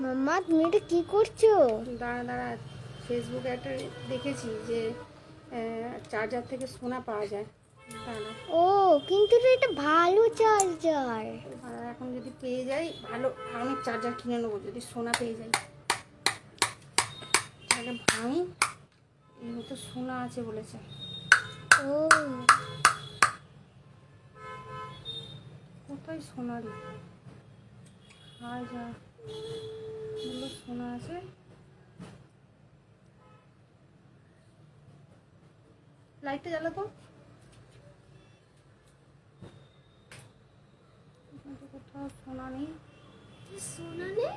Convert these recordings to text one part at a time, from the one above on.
মাম্মা তুমি এটা কি করছো? দাঁড়া দাঁড়া, ফেসবুকে একটা দেখেছি যে চার্জার থেকে সোনা পাওয়া যায়। দাঁড়া, ও কিন্তু এটা ভালো চার্জার। আর এখন যদি পেয়ে যাই ভালো, অনেক চার্জার কিনে নেবো যদি সোনা পেয়ে যাই। তাহলে ভাঙি, এর মতো সোনা আছে বলেছে। ও কোথায় সোনা রে? হায় যা বললো সোনা আছে। লাইটটা জ্বালাতো। কোথাও সোনা নেই। সোনা নেই?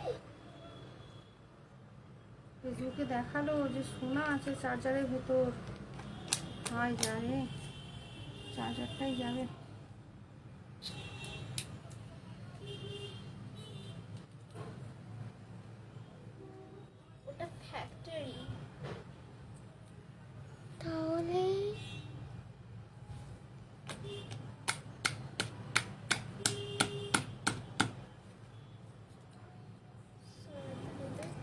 ফেসবুকে দেখালো যে সোনা আছে চার্জারের ভেতর। হায় যা রে, চার্জারটাই যাবে। ওটা ফ্যাক্টরি। তাহলে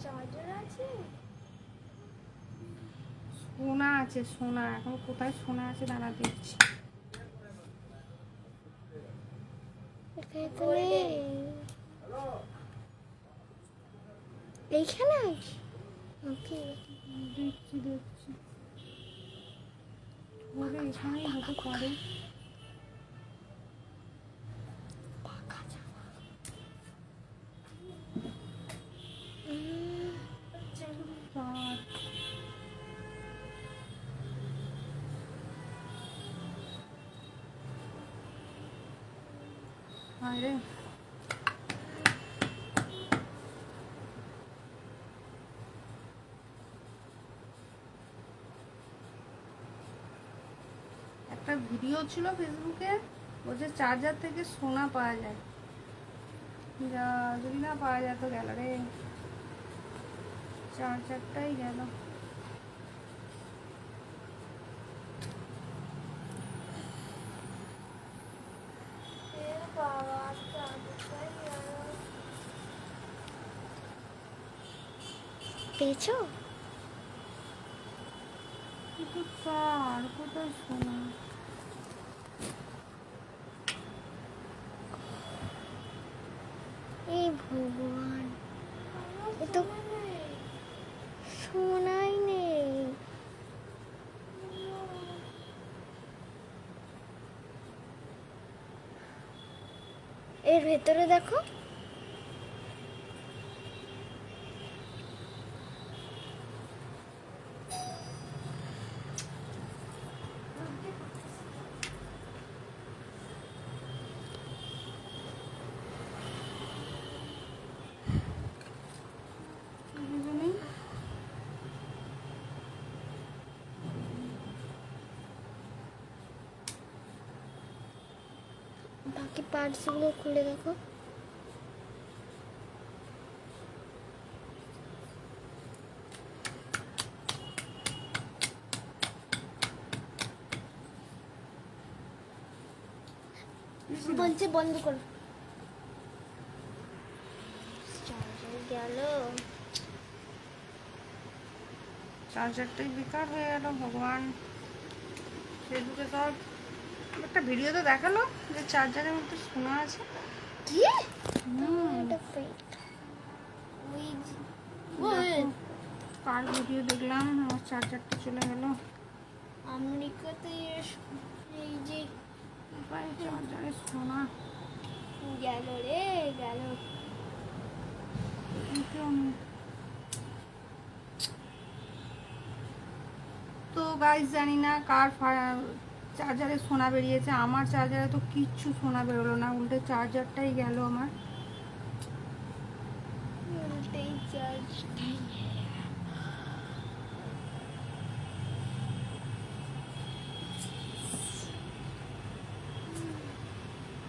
চার্জার আছে? সোনা আছে সোনা, এখন কোথায় সোনা আছে দাঁড়া দেখছি। এখানে তো নেই। এইখানে আছে? ওকে দেখছি দেখছি, ওরে এখানেই হতে পারে। তার আরে একটা ভিডিও ছিল ফেসবুকে, বলছে চার্জার থেকে সোনা পাওয়া যায়। যা, যদি না পাওয়া যায় তো গেল রে, চার্জারটাই গেল। পেয়েছো? কিন্তু চার কোথায় সোনা? এই ভগবান, এ তো সোনাই নেই। এর ভেতরে দেখো। দুজনেই বাকি পার্টসগুলো খুলে দেখো। বলছে বন্ধ করো। চার্জার গেল। চার্জারটাই বেকার হয়ে গেল ভগবান। ফেসবুকে সব একটা ভিডিওতে দেখালো যে চার্জারের মধ্যে সোনা আছে। কি? এটা ফেক। দেখো, কার ভিডিও দেখলাম, আমার চার্জারটা চলে গেল। আমেরিকাতে এই যে চার্জারে সোনা গেল রে গেল। কেউ নেই। তো গাইস জানি না কার চার্জারে সোনা বেরিয়েছে। আমার চার্জারে তো কিচ্ছু সোনা বেরোলো না, উল্টে চার্জারটাই গেল আমার। উল্টেই চার্জ।